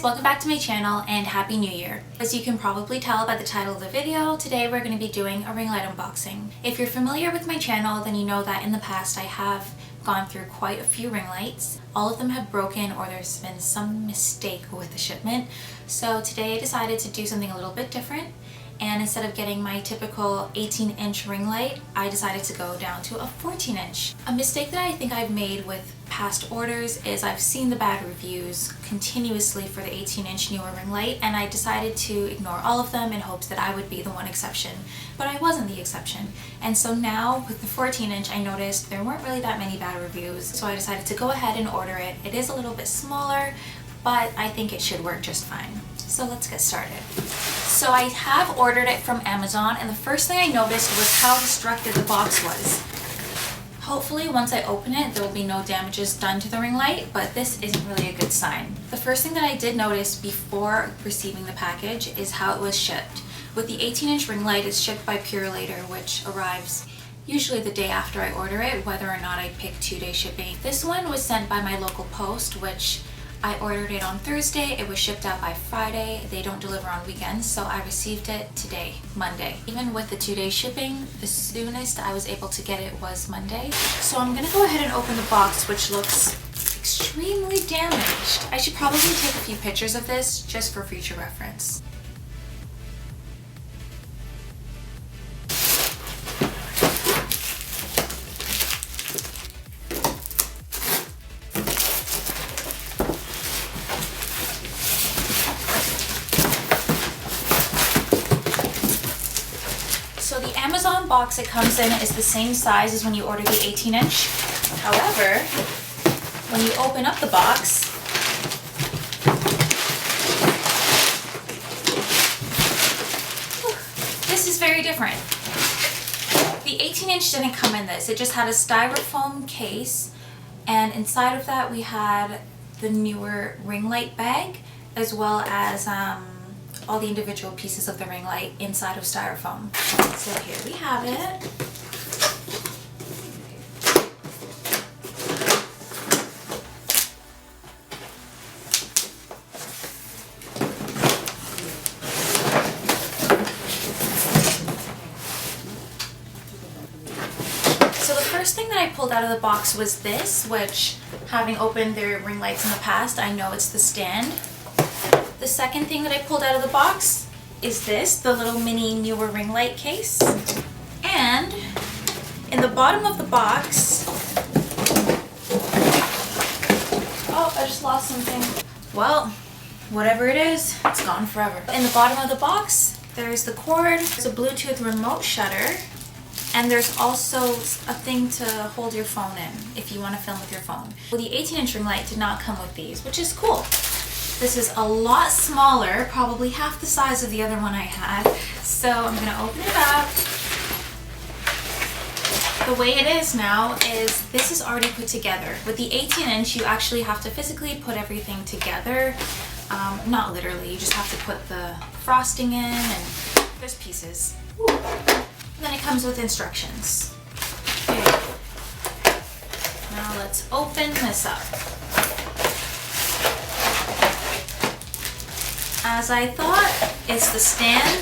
welcome back to my channel and Happy New Year. As you can probably tell by the title of the video, today we're going to be doing a ring light unboxing. If you're familiar with my channel, then you know that in the past I have gone through quite a few ring lights. All of them have broken or there's been some mistake with the shipment. So today I decided to do something a little bit different, and instead of getting my typical 18-inch ring light, I decided to go down to a 14-inch. A mistake that I think I've made with past orders is I've seen the bad reviews continuously for the 18-inch NEEWER ring light, and I decided to ignore all of them in hopes that I would be the one exception. But I wasn't the exception. And so now with the 14-inch, I noticed there weren't really that many bad reviews, so I decided to go ahead and order it. It is a little bit smaller, but I think it should work just fine. So let's get started. So I have ordered it from Amazon, and the first thing I noticed was how destructive the box was. Hopefully once I open it there will be no damages done to the ring light, but this isn't really a good sign. The first thing that I did notice before receiving the package is how it was shipped. With the 18-inch ring light, it's shipped by Later, which arrives usually the day after I order it, whether or not I pick 2-day shipping. This one was sent by my local post, which I ordered it on Thursday. It was shipped out by Friday. They don't deliver on weekends, so I received it today, Monday. Even with the 2-day shipping, the soonest I was able to get it was Monday. So I'm gonna go ahead and open the box, which looks extremely damaged. I should probably take a few pictures of this just for future reference. So the Amazon box it comes in is the same size as when you order the 18-inch. However, when you open up the box, this is very different. The 18-inch didn't come in this. It just had a styrofoam case, and inside of that we had the NEEWER ring light bag, as well as all the individual pieces of the ring light inside of styrofoam. So here we have it. So the first thing that I pulled out of the box was this, which, having opened their ring lights in the past, I know it's the stand. The second thing that I pulled out of the box is this, the little mini NEEWER ring light case. And in the bottom of the box, oh, I just lost something. Well, whatever it is, it's gone forever. In the bottom of the box, there's the cord, there's a Bluetooth remote shutter, and there's also a thing to hold your phone in if you want to film with your phone. Well, the 18-inch ring light did not come with these, which is cool. This is a lot smaller, probably half the size of the other one I had. So I'm going to open it up. The way it is now is this is already put together. With the 18-inch, you actually have to physically put everything together. Not literally, you just have to put the frosting in, and there's pieces. Ooh. And then it comes with instructions. Okay. Now let's open this up. As I thought, it's the stand.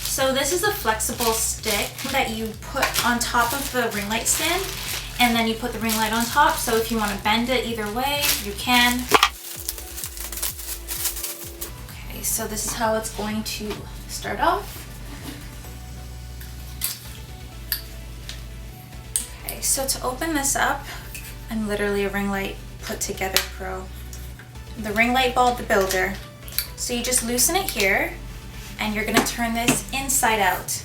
So this is a flexible stick that you put on top of the ring light stand, and then you put the ring light on top, so if you want to bend it either way, you can. Okay, so this is how it's going to start off. So to open this up, I'm literally a ring light put together pro. The ring light bulb builder. So you just loosen it here, and you're gonna turn this inside out.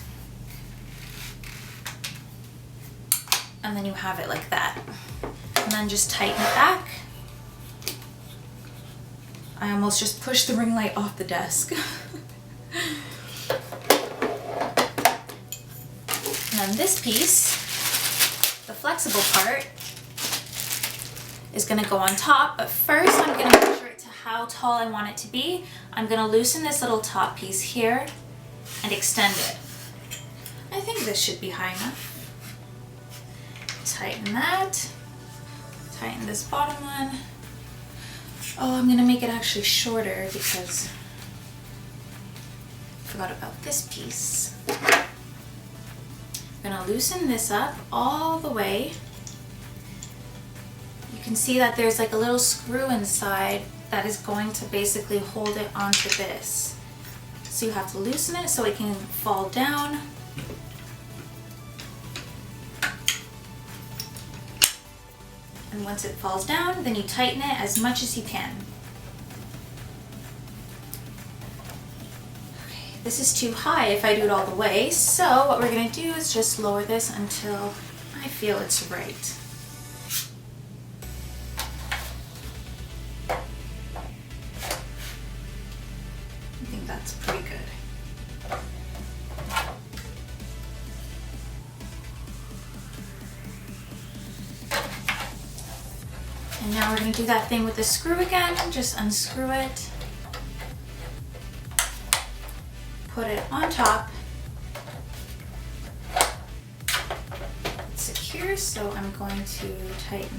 And then you have it like that. And then just tighten it back. I almost just pushed the ring light off the desk. And then this piece, the flexible part, is going to go on top, but first I'm going to measure it to how tall I want it to be. I'm going to loosen this little top piece here and extend it. I think this should be high enough. tighten that. Tighten this bottom one. Oh, I'm gonna make it actually shorter because I forgot about this piece. I'm gonna loosen this up all the way. You can see that there's like a little screw inside that is going to basically hold it onto this. So you have to loosen it so it can fall down. And once it falls down, then you tighten it as much as you can. Okay, this is too high if I do it all the way, so what we're gonna do is just lower this until I feel it's right. I think that's pretty good. And now we're going to do that thing with the screw again. Just unscrew it. Put it on top. It's secure, so I'm going to tighten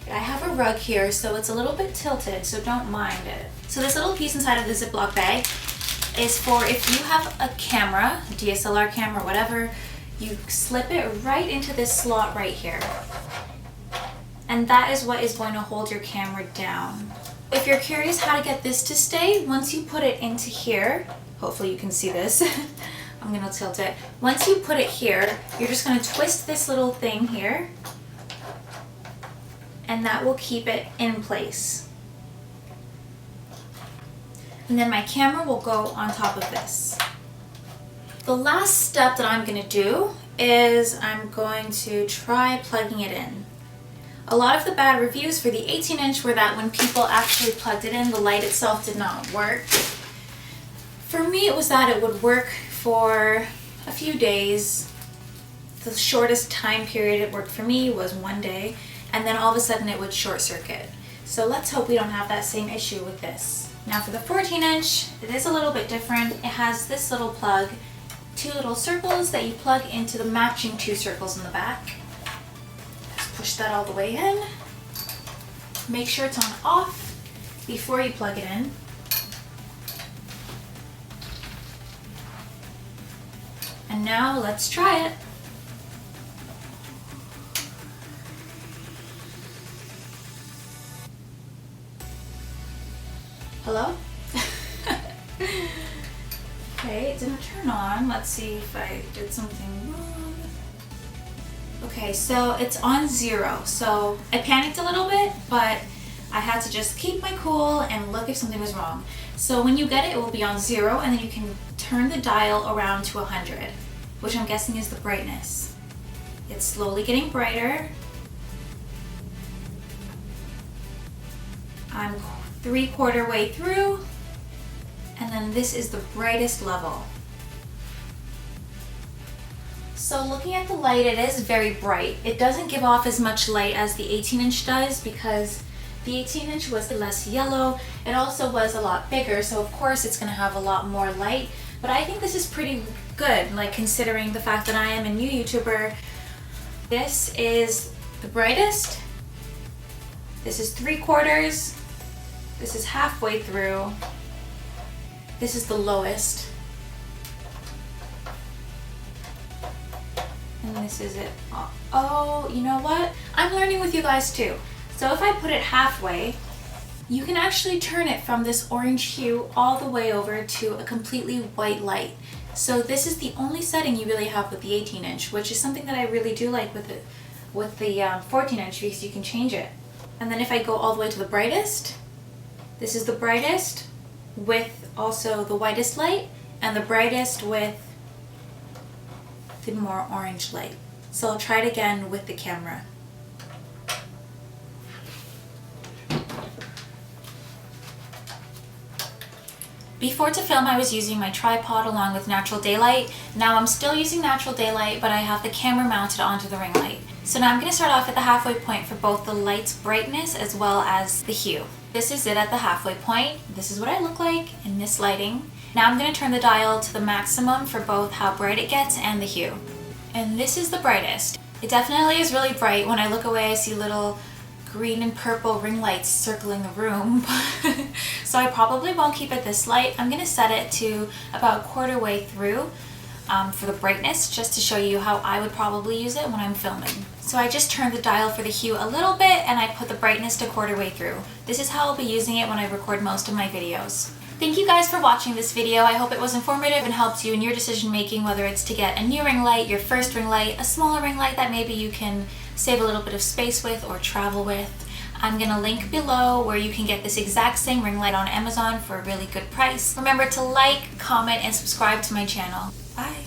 it. I have a rug here, so it's a little bit tilted, so don't mind it. So this little piece inside of the Ziploc bag is for if you have a camera, a DSLR camera, whatever, you slip it right into this slot right here. And that is what is going to hold your camera down. If you're curious how to get this to stay, once you put it into here, hopefully you can see this, I'm gonna tilt it. Once you put it here, you're just gonna twist this little thing here, and that will keep it in place. And then my camera will go on top of this. The last step that I'm gonna do is I'm going to try plugging it in. A lot of the bad reviews for the 18-inch were that when people actually plugged it in, the light itself did not work. For me, it was that it would work for a few days. The shortest time period it worked for me was 1 day, and then all of a sudden it would short circuit. So let's hope we don't have that same issue with this. Now for the 14-inch, it is a little bit different. It has this little plug, 2 little circles that you plug into the matching 2 circles in the back. Push that all the way in. Make sure it's on off before you plug it in. And now let's try it. Hello? Okay, it didn't turn on. Let's see if I did something wrong. Okay, so it's on 0. So I panicked a little bit, but I had to just keep my cool and look if something was wrong. So when you get it, it will be on 0, and then you can turn the dial around to 100, which I'm guessing is the brightness. It's slowly getting brighter. I'm 3/4 way through, and then this is the brightest level. So looking at the light, it is very bright. It doesn't give off as much light as the 18-inch does because the 18-inch was less yellow. It also was a lot bigger, so of course it's going to have a lot more light. But I think this is pretty good, like considering the fact that I am a new YouTuber. This is the brightest. This is 3/4. This is halfway through. This is the lowest. And this is it. Oh, you know what? I'm learning with you guys too. So if I put it halfway, you can actually turn it from this orange hue all the way over to a completely white light. So this is the only setting you really have with the 18-inch, which is something that I really do like with the 14-inch because you can change it. And then if I go all the way to the brightest, this is the brightest with also the whitest light, and the brightest with the more orange light. So I'll try it again with the camera. Before to film, I was using my tripod along with natural daylight. Now I'm still using natural daylight, but I have the camera mounted onto the ring light. So now I'm going to start off at the halfway point for both the light's brightness as well as the hue. This is it at the halfway point. This is what I look like in this lighting. Now I'm going to turn the dial to the maximum for both how bright it gets and the hue. And this is the brightest. It definitely is really bright. When I look away, I see little green and purple ring lights circling the room. So I probably won't keep it this light. I'm gonna set it to about quarter way through for the brightness, just to show you how I would probably use it when I'm filming. So I just turned the dial for the hue a little bit and I put the brightness to quarter way through. This is how I'll be using it when I record most of my videos. Thank you guys for watching this video. I hope it was informative and helped you in your decision making, whether it's to get a new ring light, your first ring light, a smaller ring light that maybe you can save a little bit of space with or travel with. I'm gonna link below where you can get this exact same ring light on Amazon for a really good price. Remember to like, comment, and subscribe to my channel. Bye!